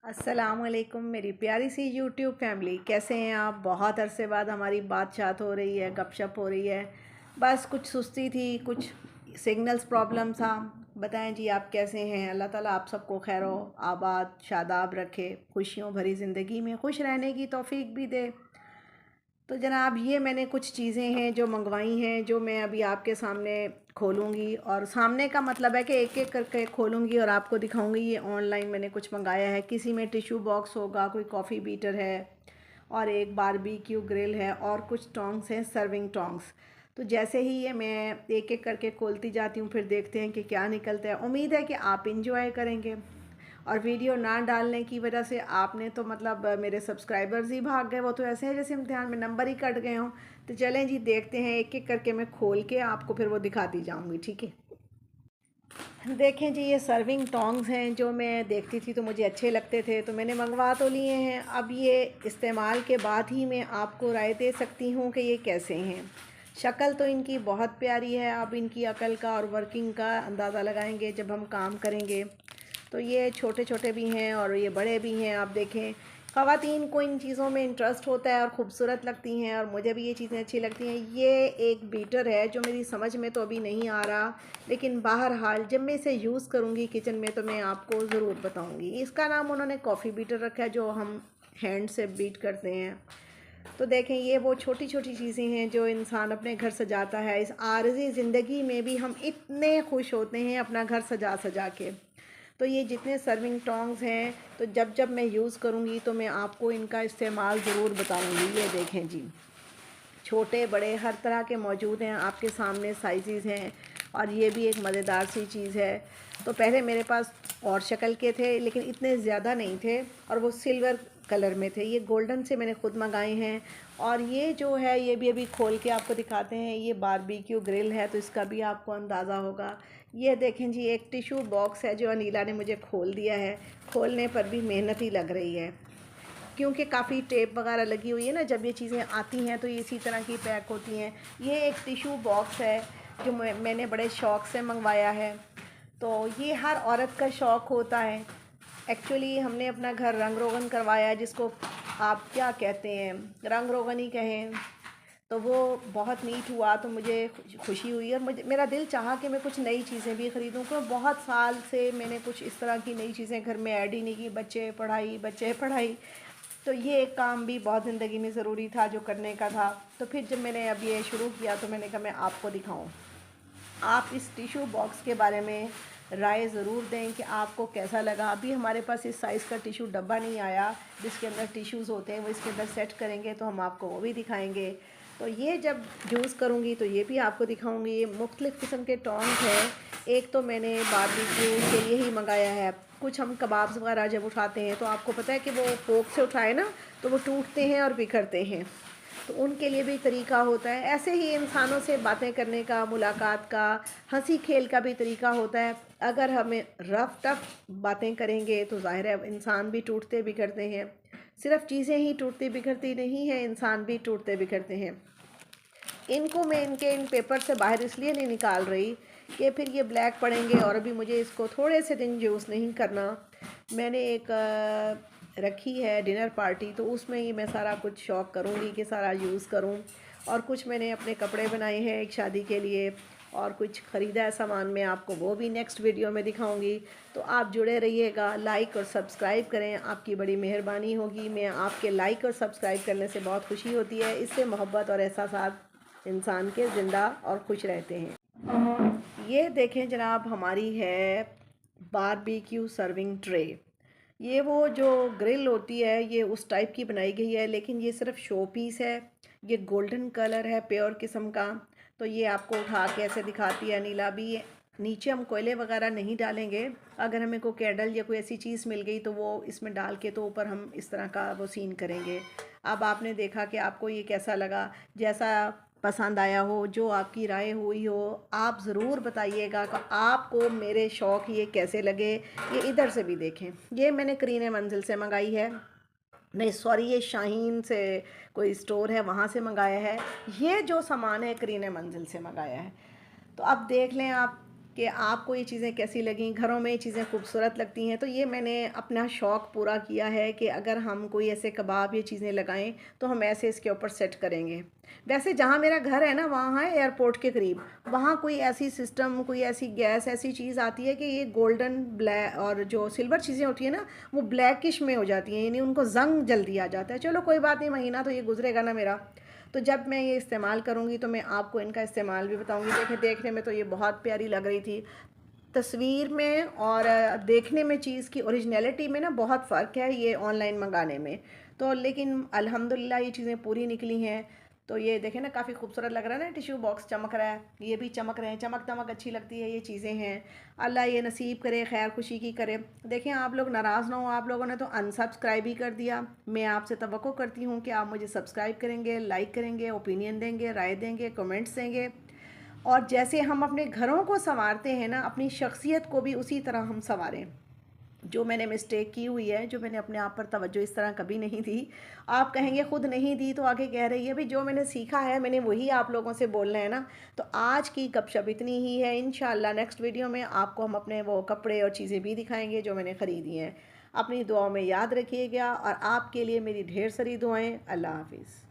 अस्सलामुअलैकुम मेरी प्यारी सी यूट्यूब फैमिली, कैसे हैं आप। बहुत अरसे बाद हमारी बातचीत हो रही है, गपशप हो रही है। बस कुछ सुस्ती थी, कुछ सिग्नल्स प्रॉब्लम था। बताएं जी, आप कैसे हैं। अल्लाह ताला आप सबको खैरो आबाद शादाब रखे, खुशियों भरी ज़िंदगी में खुश रहने की तौफीक भी दे। तो जनाब, ये मैंने कुछ चीज़ें हैं जो मंगवाई हैं, जो मैं अभी आपके सामने खोलूँगी। और सामने का मतलब है कि एक एक करके खोलूँगी और आपको दिखाऊँगी। ये ऑनलाइन मैंने कुछ मंगाया है। किसी में टिश्यू बॉक्स होगा, कोई कॉफ़ी बीटर है, और एक बारबेक्यू ग्रिल है, और कुछ टोंग्स हैं, सर्विंग टोंग्स। तो जैसे ही ये मैं एक एक करके खोलती जाती हूँ, फिर देखते हैं कि क्या निकलता है। उम्मीद है कि आप इंजॉय करेंगे। और वीडियो ना डालने की वजह से आपने तो मतलब मेरे सब्सक्राइबर्स ही भाग गए। वो तो ऐसे हैं जैसे इम्तिहान में नंबर ही कट गए हों। तो चलें जी, देखते हैं। एक एक करके मैं खोल के आपको फिर वो दिखाती जाऊंगी, ठीक है। देखें जी, ये सर्विंग टोंग्स हैं, जो मैं देखती थी तो मुझे अच्छे लगते थे, तो मैंने मंगवा तो लिए हैं। अब ये इस्तेमाल के बाद ही मैं आपको राय दे सकती हूँ कि ये कैसे हैं। शक्ल तो इनकी बहुत प्यारी है। अब इनकी अकल का और वर्किंग का अंदाज़ा लगाएंगे जब हम काम करेंगे। तो ये छोटे छोटे भी हैं और ये बड़े भी हैं। आप देखें, ख़वातीन को इन चीज़ों में इंटरेस्ट होता है और ख़ूबसूरत लगती हैं, और मुझे भी ये चीज़ें अच्छी लगती हैं। ये एक बीटर है जो मेरी समझ में तो अभी नहीं आ रहा, लेकिन बहरहाल जब मैं इसे यूज़ करूँगी किचन में तो मैं आपको ज़रूर बताऊँगी। इसका नाम उन्होंने कॉफ़ी बीटर रखा है, जो हम हैंड से बीट करते हैं। तो देखें, ये वो छोटी छोटी चीज़ें हैं जो इंसान अपने घर सजाता है। इस आर्ज़ी ज़िंदगी में भी हम इतने खुश होते हैं अपना घर सजा सजा के। तो ये जितने सर्विंग टोंग्स हैं, तो जब जब मैं यूज़ करूँगी तो मैं आपको इनका इस्तेमाल ज़रूर बताऊँगी। ये देखें जी, छोटे बड़े हर तरह के मौजूद हैं आपके सामने, साइज़ हैं। और ये भी एक मज़ेदार सी चीज़ है। तो पहले मेरे पास और शक्ल के थे, लेकिन इतने ज़्यादा नहीं थे, और वो सिल्वर कलर में थे। ये गोल्डन से मैंने ख़ुद मंगाए हैं। और ये जो है, ये भी अभी खोल के आपको दिखाते हैं। ये बारबेक्यू ग्रिल है, तो इसका भी आपको अंदाज़ा होगा। ये देखें जी, एक टिश्यू बॉक्स है जो अनीला ने मुझे खोल दिया है। खोलने पर भी मेहनत ही लग रही है, क्योंकि काफ़ी टेप वगैरह लगी हुई है ना। जब ये चीज़ें आती हैं तो ये इसी तरह की पैक होती हैं। ये एक टिश्यू बॉक्स है जो मैंने बड़े शौक़ से मंगवाया है। तो ये हर औरत का शौक़ होता है। एक्चुअली हमने अपना घर रंग रोगन करवाया है, जिसको आप क्या कहते हैं, रंग रोगन ही कहें। तो वो बहुत नीट हुआ, तो मुझे खुशी हुई, और मुझे मेरा दिल चाहा कि मैं कुछ नई चीज़ें भी ख़रीदूँ, क्योंकि बहुत साल से मैंने कुछ इस तरह की नई चीज़ें घर में ऐड ही नहीं की। बच्चे पढ़ाई, बच्चे पढ़ाई। तो ये एक काम भी बहुत ज़िंदगी में ज़रूरी था, जो करने का था। तो फिर जब मैंने अब ये शुरू किया तो मैंने कहा मैं आपको दिखाऊं। आप इस टिश्यू बॉक्स के बारे में राय ज़रूर दें कि आपको कैसा लगा। अभी हमारे पास इस साइज़ का टिश्यू डब्बा नहीं आया जिसके अंदर टिश्यूज़ होते हैं, वो इसके अंदर सेट करेंगे तो हम आपको वो भी दिखाएंगे। तो ये जब यूज़ करूँगी तो ये भी आपको दिखाऊँगी। ये मुख्तलिफ़ किस्म के टोंग्स हैं। एक तो मैंने बारबेक्यू के लिए ही मंगाया है। कुछ हम कबाब्स वगैरह जब उठाते हैं तो आपको पता है कि वो फोक से उठाए ना, तो वो टूटते हैं और बिखरते हैं। तो उनके लिए भी तरीका होता है। ऐसे ही इंसानों से बातें करने का, मुलाकात का, हंसी खेल का भी तरीका होता है। अगर हमें रफ टफ बातें करेंगे तो ज़ाहिर है इंसान भी टूटते बिखरते हैं। सिर्फ चीज़ें ही टूटती बिखरती नहीं हैं, इंसान भी टूटते बिखरते हैं। इनको मैं इन पेपर से बाहर इसलिए नहीं निकाल रही कि फिर ये ब्लैक पड़ेंगे, और अभी मुझे इसको थोड़े से दिन यूज़ नहीं करना। मैंने एक रखी है डिनर पार्टी, तो उसमें ही मैं सारा कुछ शौक़ करूँगी कि सारा यूज़ करूँ। और कुछ मैंने अपने कपड़े बनाए हैं एक शादी के लिए, और कुछ ख़रीदा है सामान, मैं आपको वो भी नेक्स्ट वीडियो में दिखाऊंगी। तो आप जुड़े रहिएगा, लाइक और सब्सक्राइब करें, आपकी बड़ी मेहरबानी होगी। मैं आपके लाइक और सब्सक्राइब करने से बहुत खुशी होती है। इससे मोहब्बत और एहसास इंसान के ज़िंदा और खुश रहते हैं। ये देखें जनाब, हमारी है बारबेक्यू सर्विंग ट्रे। ये वो जो ग्रिल होती है, ये उस टाइप की बनाई गई है, लेकिन ये सिर्फ शो पीस है। ये गोल्डन कलर है, प्योर किस्म का। तो ये आपको उठा के ऐसे दिखाती है। नीला भी है। नीचे हम कोयले वगैरह नहीं डालेंगे। अगर हमें कोई कैंडल या कोई ऐसी चीज़ मिल गई तो वो इसमें डाल के, तो ऊपर हम इस तरह का वो सीन करेंगे। अब आपने देखा कि आपको ये कैसा लगा। जैसा पसंद आया हो, जो आपकी राय हुई हो, आप ज़रूर बताइएगा कि आपको मेरे शौक़ ये कैसे लगे। ये इधर से भी देखें, ये मैंने करीने मंजिल से मंगाई है। नहीं सॉरी, ये शाहीन से कोई स्टोर है, वहाँ से मंगाया है। ये जो सामान है करीने मंजिल से मंगाया है। तो अब देख लें आप, कि आपको ये चीज़ें कैसी लगीं, घरों में ये चीज़ें खूबसूरत लगती हैं। तो ये मैंने अपना शौक़ पूरा किया है कि अगर हम कोई ऐसे कबाब ये चीज़ें लगाएं तो हम ऐसे इसके ऊपर सेट करेंगे। वैसे जहाँ मेरा घर है ना, वहाँ है एयरपोर्ट के करीब, वहाँ कोई ऐसी सिस्टम, कोई ऐसी गैस, ऐसी चीज़ आती है कि ये गोल्डन ब्लैक और जो सिल्वर चीज़ें होती हैं ना, वो ब्लैकिश में हो जाती हैं, यानी उनको जंग जल्दी आ जाता है। चलो कोई बात नहीं, महीना तो ये गुजरेगा ना मेरा, तो जब मैं ये इस्तेमाल करूँगी तो मैं आपको इनका इस्तेमाल भी बताऊँगी। देखें, देखने में तो ये बहुत प्यारी लग रही थी, तस्वीर में और देखने में चीज़ की ओरिजिनलिटी में ना बहुत फ़र्क है ये ऑनलाइन मंगाने में। तो लेकिन अल्हम्दुलिल्लाह ये चीज़ें पूरी निकली हैं। तो ये देखें ना, काफ़ी खूबसूरत लग रहा है ना, टिश्यू बॉक्स चमक रहा है, ये भी चमक रहे हैं, चमक दमक अच्छी लगती है, ये चीज़ें हैं। अल्लाह ये नसीब करे, खैर खुशी की करे। देखें, आप लोग नाराज़ ना हो, आप लोगों ने तो अनसब्सक्राइब ही कर दिया। मैं आपसे तवक्को करती हूँ कि आप मुझे सब्सक्राइब करेंगे, लाइक करेंगे, ओपिनियन देंगे, राय देंगे, कमेंट्स देंगे। और जैसे हम अपने घरों को संवारते हैं ना, अपनी शख्सियत को भी उसी तरह हम संवारें। जो मैंने मिस्टेक की हुई है, जो मैंने अपने आप पर तवज्जो इस तरह कभी नहीं दी, आप कहेंगे खुद नहीं दी तो आगे कह रही है, भाई जो मैंने सीखा है मैंने वही आप लोगों से बोलना है ना। तो आज की गपशप इतनी ही है। इंशाल्लाह नेक्स्ट वीडियो में आपको हम अपने वो कपड़े और चीज़ें भी दिखाएंगे जो मैंने ख़रीदी हैं। अपनी दुआओं में याद रखिएगा और आपके लिए मेरी ढेर सारी दुआएं। अल्लाह हाफिज़।